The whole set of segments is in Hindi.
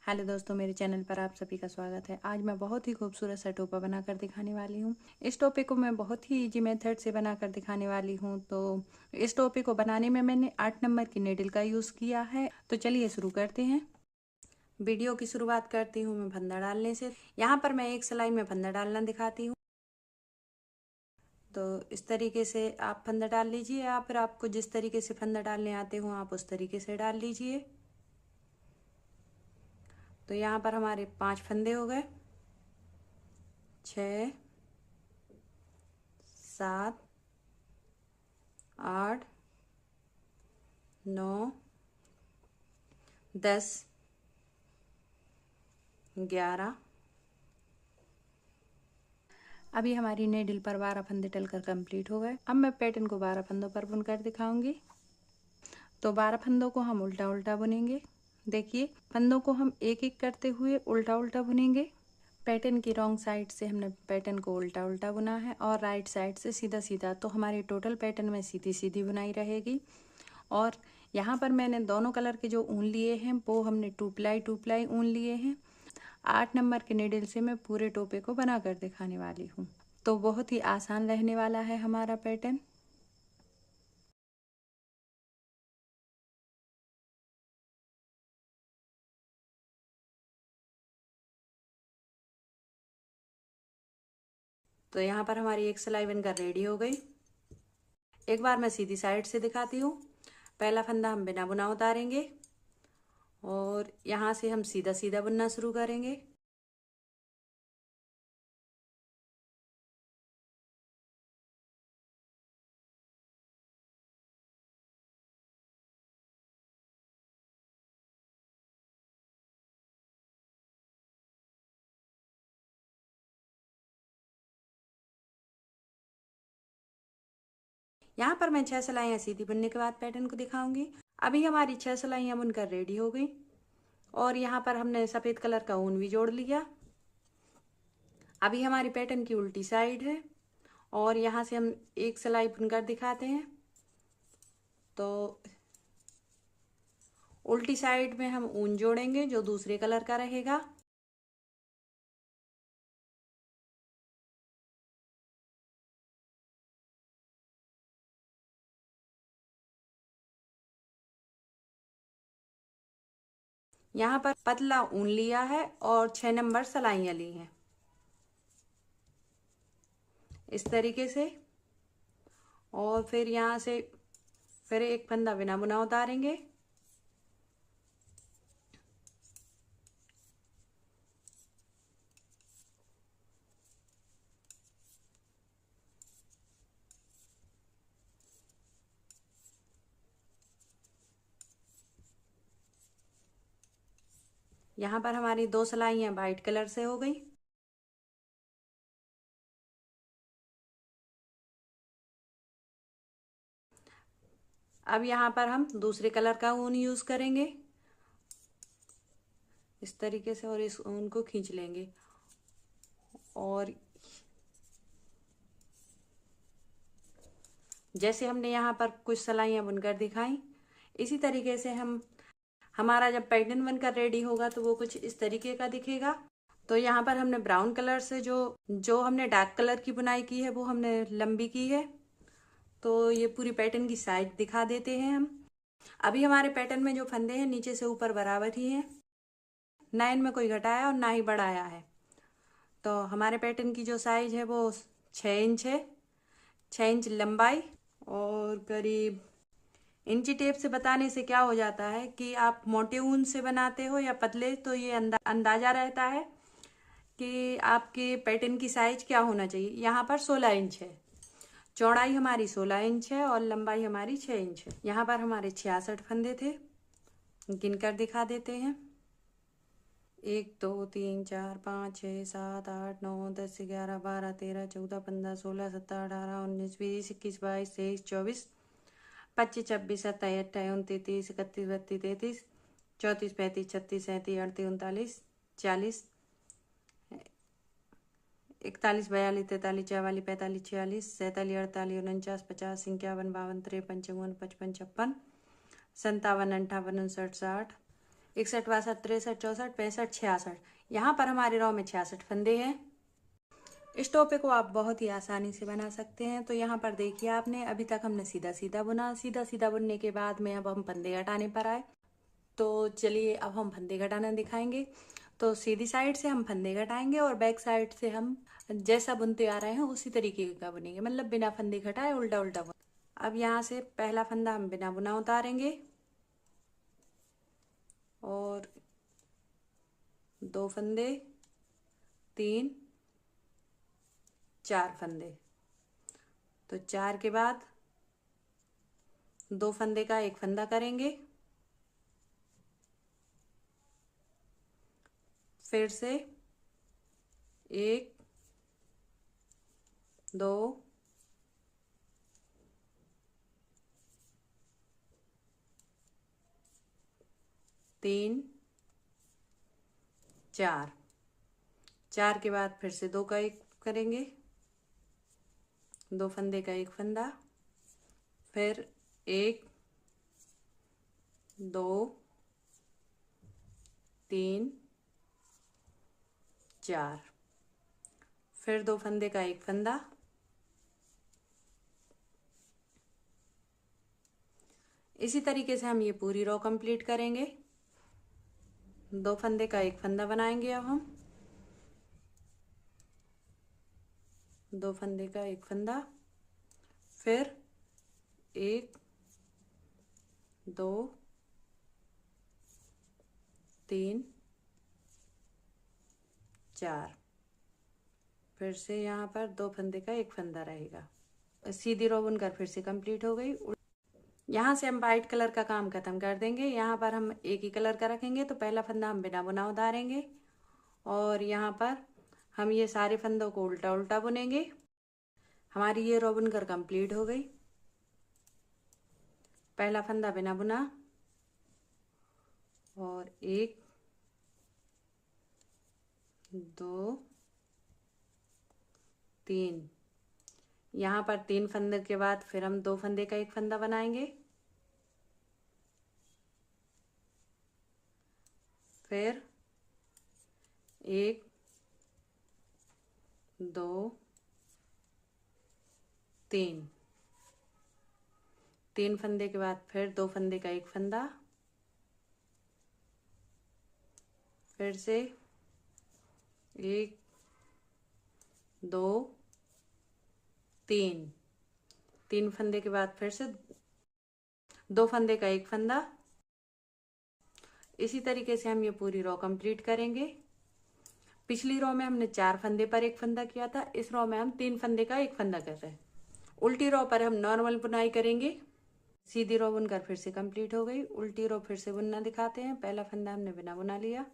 हेलो दोस्तों, मेरे चैनल पर आप सभी का स्वागत है। आज मैं बहुत ही खूबसूरत सा टोपा बनाकर दिखाने वाली हूँ। इस टोपे को मैं बहुत ही इजी मेथड से बनाकर दिखाने वाली हूँ। तो इस टोपे को बनाने में मैंने 8 नंबर की नीडल का यूज़ किया है। तो चलिए शुरू करते हैं। वीडियो की शुरुआत करती हूँ मैं फंदा डालने से। यहाँ पर मैं एक सिलाई में फंदा डालना दिखाती हूँ। तो इस तरीके से आप फंदा डाल लीजिए, या फिर आपको जिस तरीके से फंदा डालने आते हो आप उस तरीके से डाल लीजिए। तो यहाँ पर हमारे 5 फंदे हो गए, 6, 7, 8, 9, 10, 11। अभी हमारी नेडल पर 12 फंदे डलकर कंप्लीट हो गए। अब मैं पैटर्न को 12 फंदों पर बुनकर दिखाऊंगी। तो 12 फंदों को हम उल्टा उल्टा बुनेंगे। देखिए, फंदों को हम एक एक करते हुए उल्टा उल्टा बुनेंगे। पैटर्न की रॉन्ग साइड से हमने पैटर्न को उल्टा उल्टा बुना है और राइट साइड से सीधा सीधा। तो हमारी टोटल पैटर्न में सीधी सीधी बुनाई रहेगी। और यहाँ पर मैंने दोनों कलर के जो ऊन लिए हैं वो हमने 2 प्लाई ऊन लिए हैं। 8 नंबर के नीडल से मैं पूरे टोपे को बनाकर दिखाने वाली हूँ। तो बहुत ही आसान रहने वाला है हमारा पैटर्न। तो यहाँ पर हमारी एक सिलाई बनकर रेडी हो गई। एक बार मैं सीधी साइड से दिखाती हूँ। पहला फंदा हम बिना बुना उतारेंगे और यहाँ से हम सीधा सीधा बुनना शुरू करेंगे। यहाँ पर मैं 6 सिलाइयाँ सीधी बुनने के बाद पैटर्न को दिखाऊंगी। अभी हमारी 6 सिलाइयाँ बुनकर रेडी हो गई और यहाँ पर हमने सफ़ेद कलर का ऊन भी जोड़ लिया। अभी हमारी पैटर्न की उल्टी साइड है और यहाँ से हम एक सिलाई बुनकर दिखाते हैं। तो उल्टी साइड में हम ऊन जोड़ेंगे जो दूसरे कलर का रहेगा। यहाँ पर पतला ऊन लिया है और 6 नंबर सिलाइयाँ ली हैं इस तरीके से। और फिर यहाँ से फिर एक फंदा बिना बुना उतारेंगे। यहाँ पर हमारी 2 सिलाइयाँ वाइट कलर से हो गई। अब यहाँ पर हम दूसरे कलर का ऊन यूज करेंगे इस तरीके से और इस ऊन को खींच लेंगे। और जैसे हमने यहाँ पर कुछ सिलाइयाँ बुनकर दिखाई, इसी तरीके से हमारा जब पैटर्न बनकर रेडी होगा तो वो कुछ इस तरीके का दिखेगा। तो यहाँ पर हमने ब्राउन कलर से जो जो हमने डार्क कलर की बुनाई की है वो हमने लंबी की है। तो ये पूरी पैटर्न की साइज दिखा देते हैं हम। अभी हमारे पैटर्न में जो फंदे हैं नीचे से ऊपर बराबर ही हैं, ना इनमें कोई घटाया और ना ही बढ़ाया है। तो हमारे पैटर्न की जो साइज है वो 6 इंच है। 6 इंच लंबाई और करीब इंची टेप से बताने से क्या हो जाता है कि आप मोटे ऊन से बनाते हो या पतले, तो ये अंदाजा रहता है कि आपके पैटर्न की साइज क्या होना चाहिए। यहाँ पर 16 इंच है। चौड़ाई हमारी 16 इंच है और लंबाई हमारी 6 इंच है। यहाँ पर हमारे 66 फंदे थे, गिनकर दिखा देते हैं। 1 2 3 4 5 6 7 8 9 10 11 12 13 14 15 16 17 18 19 20 21 22 23 24 25 26 27 28 29 30 31 32 33 34 35 36 37 38 39 40 41 42 43 44 45 46 47 48 49 50 51 52 53 54 55 56 57 58 59 60 60 61, 62, 63, 64, 65, 66। यहाँ पर हमारे रॉ में 66 फंदे हैं। इस टोपे को आप बहुत ही आसानी से बना सकते हैं। तो यहाँ पर देखिए आपने अभी तक हमने सीधा सीधा बुना, सीधा सीधा बुनने के बाद में अब हम फंदे घटाने पर आए। तो चलिए अब हम फंदे घटाना दिखाएंगे। तो सीधी साइड से हम फंदे घटाएंगे और बैक साइड से हम जैसा बुनते आ रहे हैं उसी तरीके का बुनेंगे, मतलब बिना फंदे घटाए उल्टा उल्टा बुन। अब यहाँ से पहला फंदा हम बिना बुना उतारेंगे और 2 फंदे, 3, 4 फंदे। तो 4 के बाद 2 फंदे का एक फंदा करेंगे, फिर से 1, 2, 3, 4। 4 के बाद फिर से 2 का एक करेंगे, 2 फंदे का एक फंदा, फिर 1, 2, 3, 4, फिर 2 फंदे का एक फंदा, इसी तरीके से हम ये पूरी रो कंप्लीट करेंगे। 2 फंदे का एक फंदा बनाएंगे अब हम, 2 फंदे का एक फंदा, फिर 1, 2, 3, 4, फिर से यहाँ पर 2 फंदे का एक फंदा रहेगा। सीधी रो बुनकर फिर से कंप्लीट हो गई। यहाँ से हम वाइट कलर का काम खत्म कर देंगे। यहाँ पर हम एक ही कलर का रखेंगे। तो पहला फंदा हम बिना बुना उतारेंगे और यहाँ पर हम ये सारे फंदों को उल्टा उल्टा बुनेंगे। हमारी ये रो बुनकर कंप्लीट हो गई। पहला फंदा बिना बुना और 1, 2, 3। यहाँ पर 3 फंदे के बाद फिर हम 2 फंदे का एक फंदा बनाएंगे, फिर 1, 2, 3। 3 फंदे के बाद फिर 2 फंदे का एक फंदा, फिर से 1, 2, 3। 3 फंदे के बाद फिर से 2 फंदे का एक फंदा। इसी तरीके से हम ये पूरी रो कंप्लीट करेंगे। पिछली रो में हमने 4 फंदे पर एक फंदा किया था, इस रो में हम 3 फंदे का एक फंदा कर रहे हैं। उल्टी रो पर हम नॉर्मल बुनाई करेंगे। सीधी रो बुनकर फिर से कंप्लीट हो गई। उल्टी रो फिर से बुनना दिखाते हैं। पहला फंदा हमने बिना बुना लिया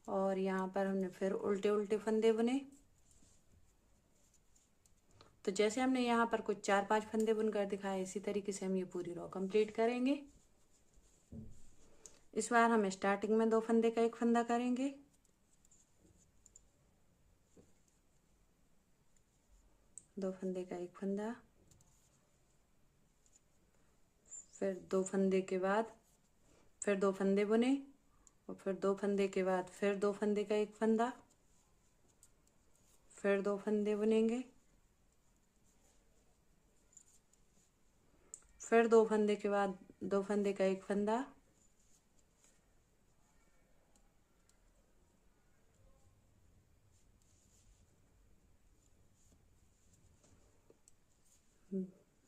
और यहाँ पर हमने फिर उल्टे उल्टे फंदे बुने। तो जैसे हमने यहाँ पर कुछ 4-5 फंदे बुनकर दिखाए, इसी तरीके से हम ये पूरी रो कंप्लीट करेंगे। इस बार हम स्टार्टिंग में 2 फंदे का एक फंदा करेंगे, दो फंदे का एक फंदा, फिर 2 फंदे के बाद फिर 2 फंदे बुने और फिर 2 फंदे के बाद फिर 2 फंदे का एक फंदा, फिर 2 फंदे बुनेंगे, फिर 2 फंदे के बाद 2 फंदे का एक फंदा,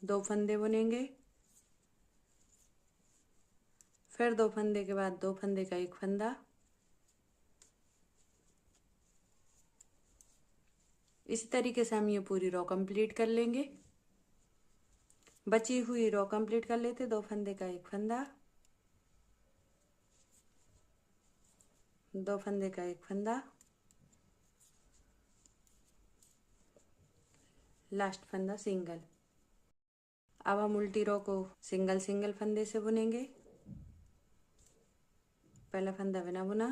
दो फंदे बुनेंगे, फिर 2 फंदे के बाद 2 फंदे का एक फंदा। इसी तरीके से हम ये पूरी रो कंप्लीट कर लेंगे। बची हुई रो कंप्लीट कर लेते। 2 फंदे का एक फंदा, 2 फंदे का एक फंदा, लास्ट फंदा सिंगल। अब हम उल्टी रो को सिंगल सिंगल फंदे से बुनेंगे। पहला फंदा बिना बुना,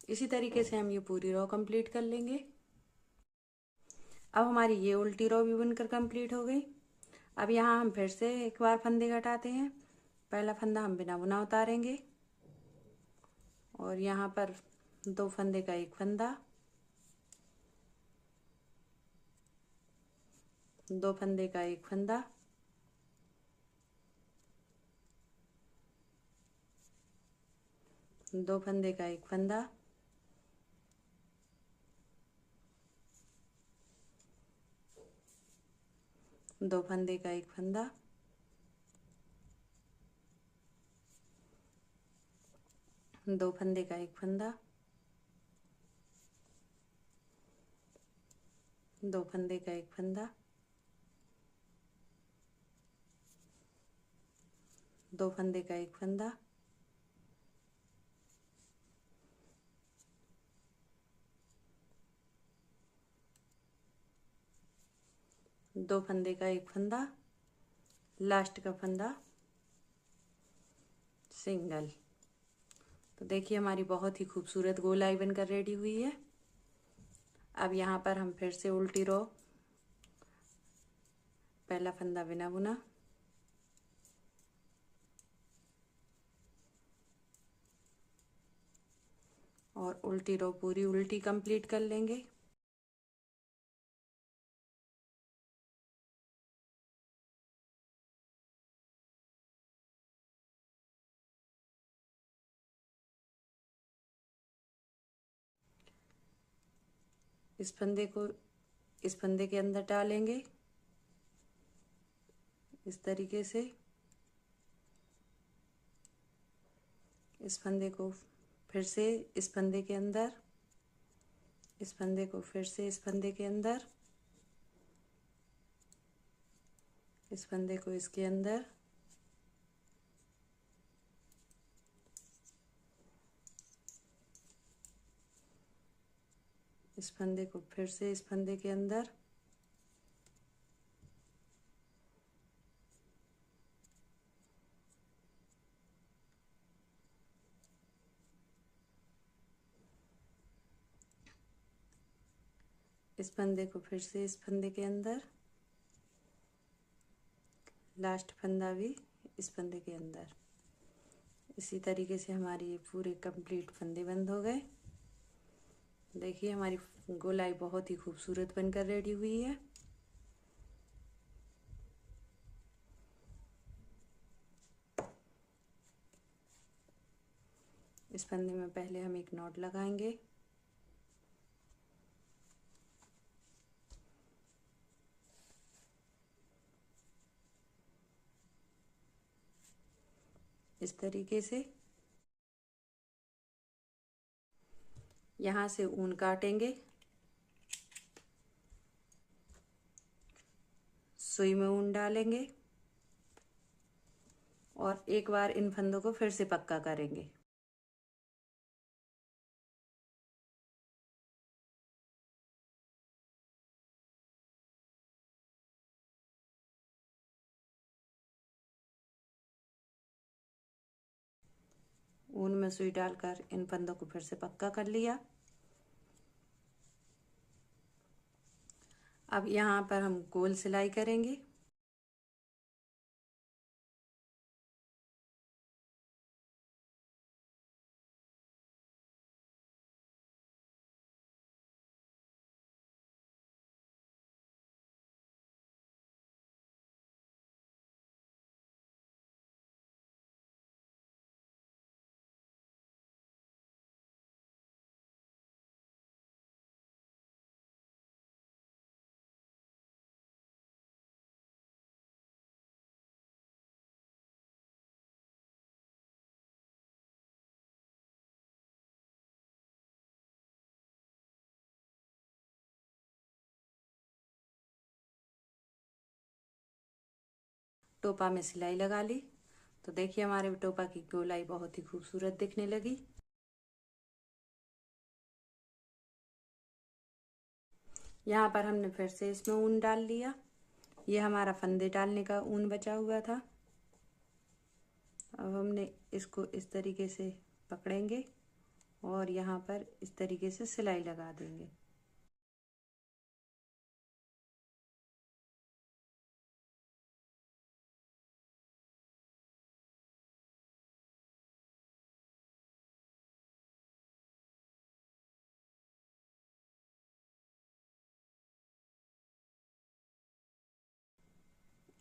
इसी तरीके से हम ये पूरी रो कंप्लीट कर लेंगे। अब हमारी ये उल्टी रो भी बुनकर कंप्लीट हो गई। अब यहाँ हम फिर से एक बार फंदे घटाते हैं। पहला फंदा हम बिना बुना उतारेंगे और यहाँ पर 2 फंदे का एक फंदा, 2 फंदे का एक फंदा, 2 फंदे का एक फंदा, 2 फंदे का एक फंदा, 2 फंदे का एक फंदा, 2 फंदे का एक फंदा, 2 फंदे का एक फंदा, 2 फंदे का एक फंदा, लास्ट का फंदा सिंगल। तो देखिए हमारी बहुत ही खूबसूरत गोलाई बनकर रेडी हुई है। अब यहाँ पर हम फिर से उल्टी रो, पहला फंदा बिना बुना, और उल्टी रो पूरी उल्टी कंप्लीट कर लेंगे। इस फंदे को इस फंदे के अंदर डालेंगे इस तरीके से। इस फंदे को फिर से इस फंदे के अंदर, इस फंदे को फिर से इस फंदे के अंदर, इस फंदे को इसके अंदर, इस फंदे को फिर से इस फंदे के अंदर, इस फंदे को फिर से इस फंदे के अंदर, लास्ट फंदा भी इस फंदे के अंदर। इसी तरीके से हमारी ये पूरे कंप्लीट फंदे बंद हो गए। देखिए हमारी गोलाई बहुत ही खूबसूरत बनकर रेडी हुई है। इस फंदे में पहले हम एक नॉट लगाएंगे, इस तरीके से। यहाँ से ऊन काटेंगे, सुई में ऊन डालेंगे और एक बार इन फंदों को फिर से पक्का करेंगे। ऊन में सुई डालकर इन फंदों को फिर से पक्का कर लिया। अब यहाँ पर हम गोल सिलाई करेंगे। टोपा में सिलाई लगा ली। तो देखिए हमारे टोपा की गोलाई बहुत ही खूबसूरत दिखने लगी। यहाँ पर हमने फिर से इसमें ऊन डाल लिया। ये हमारा फंदे डालने का ऊन बचा हुआ था। अब हमने इसको इस तरीके से पकड़ेंगे और यहाँ पर इस तरीके से सिलाई लगा देंगे।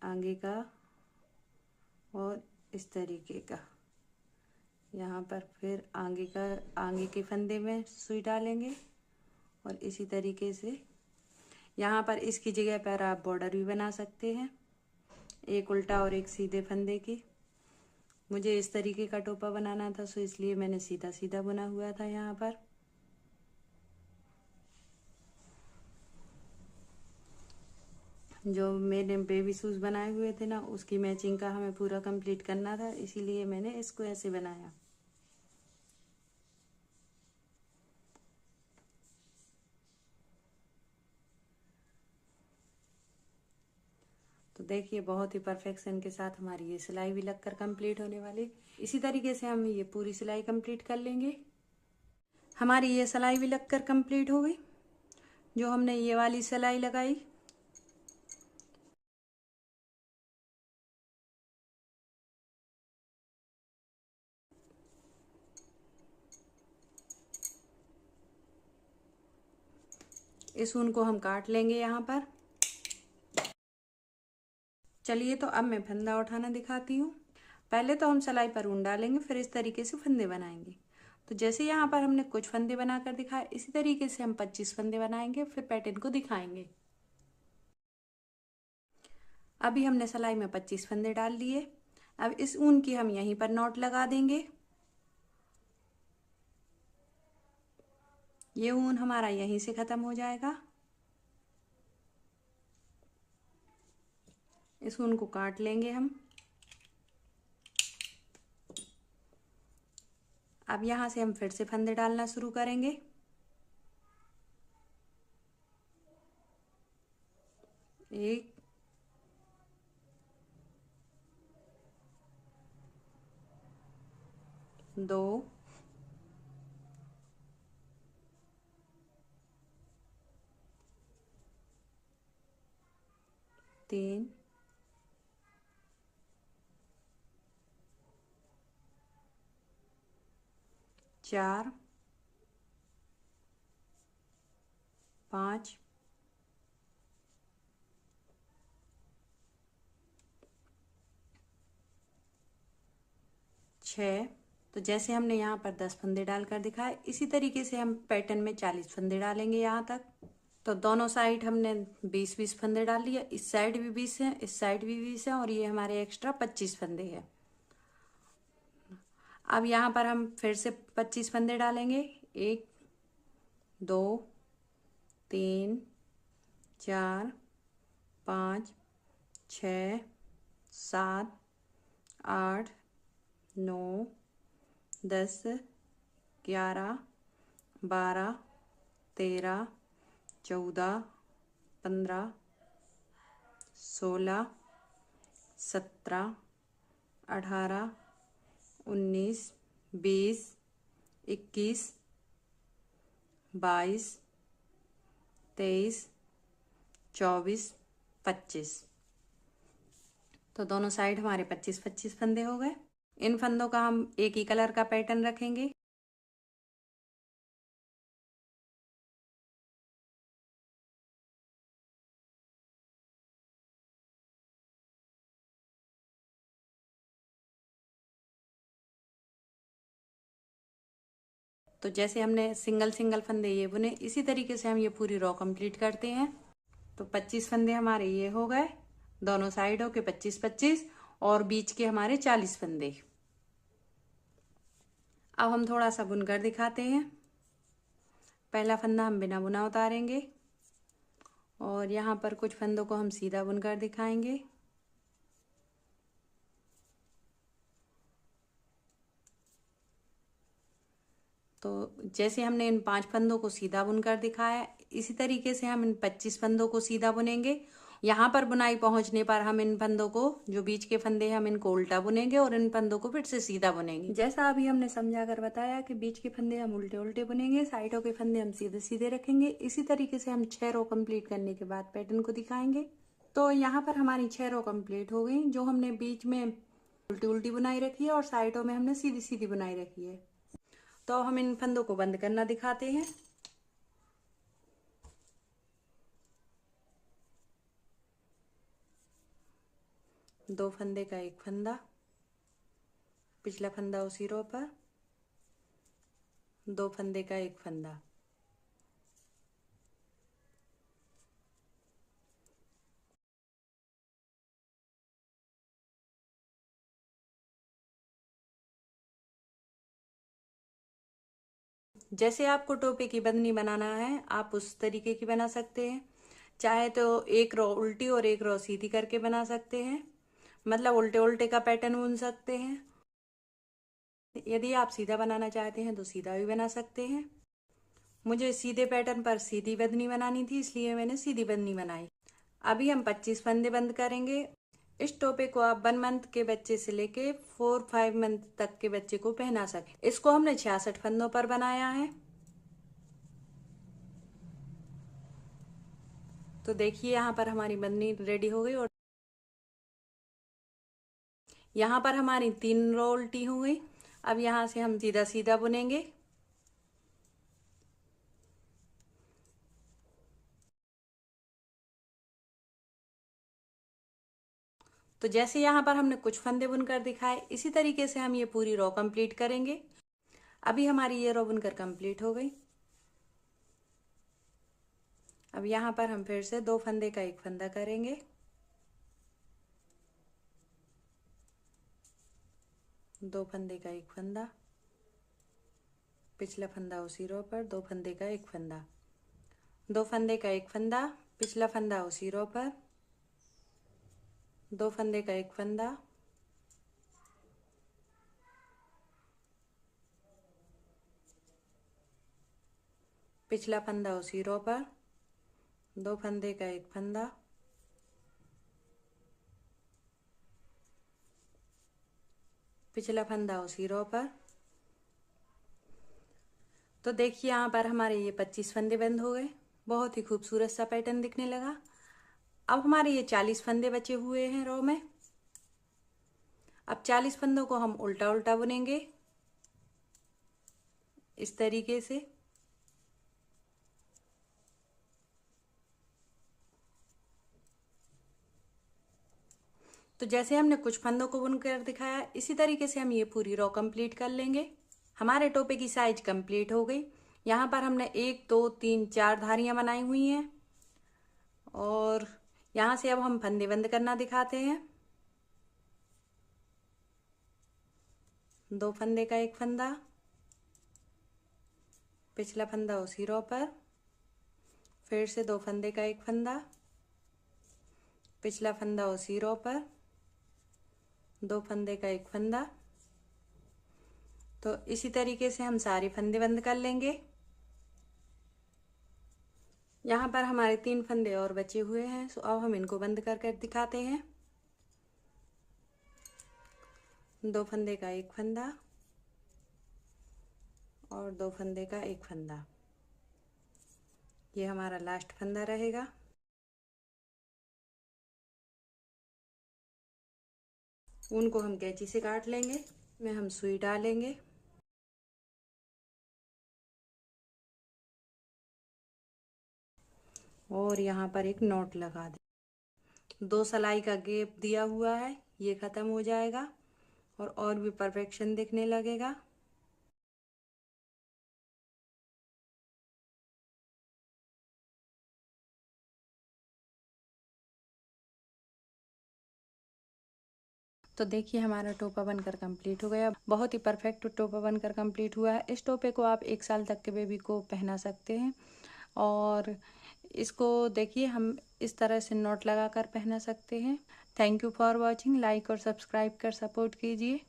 आगे का और इस तरीके का, यहाँ पर फिर आगे के फंदे में सुई डालेंगे और इसी तरीके से यहाँ पर इसकी जगह पर आप बॉर्डर भी बना सकते हैं, एक उल्टा और एक सीधे फंदे की। मुझे इस तरीके का टोपा बनाना था, सो इसलिए मैंने सीधा सीधा बुना हुआ था। यहाँ पर जो मैंने बेबी शूज बनाए हुए थे ना, उसकी मैचिंग का हमें पूरा कंप्लीट करना था, इसीलिए मैंने इसको ऐसे बनाया। तो देखिए बहुत ही परफेक्शन के साथ हमारी ये सिलाई भी लगकर कंप्लीट होने वाली। इसी तरीके से हम ये पूरी सिलाई कंप्लीट कर लेंगे। हमारी ये सिलाई भी लगकर कंप्लीट हो गई। जो हमने ये वाली सिलाई लगाई, इस ऊन को हम काट लेंगे यहाँ पर। चलिए तो अब मैं फंदा उठाना दिखाती हूँ। पहले तो हम सिलाई पर ऊन डालेंगे, फिर इस तरीके से फंदे बनाएंगे। तो जैसे यहाँ पर हमने कुछ फंदे बनाकर दिखाए, इसी तरीके से हम 25 फंदे बनाएंगे, फिर पैटर्न को दिखाएंगे। अभी हमने सिलाई में 25 फंदे डाल दिए। अब इस ऊन की हम यहीं पर नॉट लगा देंगे। ये ऊन हमारा यहीं से खत्म हो जाएगा। इस ऊन को काट लेंगे हम। अब यहाँ से हम फिर से फंदे डालना शुरू करेंगे। एक, दो, तीन, चार, पाँच, छः। तो जैसे हमने यहाँ पर 10 फंदे डालकर दिखाए, इसी तरीके से हम पैटर्न में 40 फंदे डालेंगे यहाँ तक। तो दोनों साइड हमने 20-20 फंदे डाल लिए। इस साइड भी 20 हैं, इस साइड भी 20 हैं, और ये हमारे एक्स्ट्रा 25 फंदे हैं। अब यहाँ पर हम फिर से 25 फंदे डालेंगे। एक, दो, तीन, चार, पाँच, छः, सात, आठ, 9, 10, 11, 12, 13, 14, 15, 16, 17, 18, 19, 20, 21, 22, 23, 24, 25। तो दोनों साइड हमारे 25-25 फंदे हो गए। इन फंदों का हम एक ही कलर का पैटर्न रखेंगे। तो जैसे हमने सिंगल सिंगल फंदे ये बुने, इसी तरीके से हम ये पूरी रो कंप्लीट करते हैं। तो 25 फंदे हमारे ये हो गए, दोनों साइडों के 25-25, और बीच के हमारे 40 फंदे। अब हम थोड़ा सा बुनकर दिखाते हैं। पहला फंदा हम बिना बुना उतारेंगे, और यहाँ पर कुछ फंदों को हम सीधा बुनकर दिखाएंगे। तो जैसे हमने इन 5 फंदों को सीधा बुनकर दिखाया, इसी तरीके से हम इन 25 फंदों को सीधा बुनेंगे, यहाँ पर बुनाई पहुंचने पर हम इन फंदों को, जो बीच के फंदे हैं, हम इनको उल्टा बुनेंगे और इन फंदों को फिर से सीधा बुनेंगे। जैसा अभी हमने समझा कर बताया कि बीच के फंदे हम उल्टे उल्टे बुनेंगे, साइडों के फंदे हम सीधे सीधे रखेंगे। इसी तरीके से हम 6 रो कंप्लीट करने के बाद पैटर्न को दिखाएंगे। तो यहाँ पर हमारी 6 रो कंप्लीट हो गई। जो हमने बीच में उल्टी उल्टी बुनाई रखी है और साइडों में हमने सीधी सीधी बुनाई रखी है। तो हम इन फंदों को बंद करना दिखाते हैं। दो फंदे का एक फंदा, पिछला फंदा उसी रो पर, दो फंदे का एक फंदा, जैसे आपको टोपे की बंदनी बनाना है आप उस तरीके की बना सकते हैं। चाहे तो एक रो उल्टी और एक रो सीधी करके बना सकते हैं, मतलब उल्टे उल्टे का पैटर्न बुन सकते हैं। यदि आप सीधा बनाना चाहते हैं तो सीधा भी बना सकते हैं। मुझे सीधे पैटर्न पर सीधी बंदनी बनानी थी, इसलिए मैंने सीधी बंदनी बनाई। अभी हम 25 फंदे बंद करेंगे। इस टोपे को आप 1 मंथ के बच्चे से लेके 4-5 मंथ तक के बच्चे को पहना सके। इसको हमने 66 फंदों पर बनाया है। तो देखिए यहाँ पर हमारी बंदनी रेडी हो गई और यहाँ पर हमारी 3 रो उल्टी हो गई। अब यहाँ से हम सीधा सीधा बुनेंगे। तो जैसे यहाँ पर हमने कुछ फंदे बुनकर दिखाए, इसी तरीके से हम ये पूरी रो कंप्लीट करेंगे। अभी हमारी ये रो बुनकर कंप्लीट हो गई। अब यहाँ पर हम फिर से 2 फंदे का एक फंदा करेंगे, दो फंदे का एक फंदा, पिछला फंदा उसी रो पर, 2 फंदे का एक फंदा, 2 फंदे का एक फंदा, पिछला फंदा उसी रो पर, 2 फंदे का एक फंदा, पिछला फंदा उसी रो पर, 2 फंदे का एक फंदा, पिछला फंदा उसी रो पर। तो देखिए यहाँ पर हमारे ये 25 फंदे बंद हो गए। बहुत ही खूबसूरत सा पैटर्न दिखने लगा। अब हमारे ये 40 फंदे बचे हुए हैं रो में। अब 40 फंदों को हम उल्टा उल्टा बुनेंगे इस तरीके से। तो जैसे हमने कुछ फंदों को बुनकर दिखाया, इसी तरीके से हम ये पूरी रो कंप्लीट कर लेंगे। हमारे टोपे की साइज कंप्लीट हो गई। यहाँ पर हमने 1 2 3 4 धारियां बनाई हुई हैं और यहाँ से अब हम फंदे बंद करना दिखाते हैं। 2 फंदे का एक फंदा, पिछला फंदा उसी रो पर, फिर से 2 फंदे का एक फंदा, पिछला फंदा उसी रो पर, 2 फंदे का एक फंदा। तो इसी तरीके से हम सारे फंदे बंद कर लेंगे। यहाँ पर हमारे 3 फंदे और बचे हुए हैं, तो अब हम इनको बंद कर दिखाते हैं। 2 फंदे का एक फंदा और 2 फंदे का एक फंदा, ये हमारा लास्ट फंदा रहेगा। ऊन को हम कैंची से काट लेंगे, में हम सुई डालेंगे और यहाँ पर एक नॉट लगा दें। 2 सिलाई का गैप दिया हुआ है, ये खत्म हो जाएगा और भी परफेक्शन दिखने लगेगा। तो देखिए हमारा टोपा बनकर कंप्लीट हो गया। बहुत ही परफेक्ट टोपा बनकर कंप्लीट हुआ है। इस टोपे को आप 1 साल तक के बेबी को पहना सकते हैं और इसको देखिए हम इस तरह से नॉट लगा कर पहना सकते हैं। Thank you for watching. Like और सब्सक्राइब कर सपोर्ट कीजिए।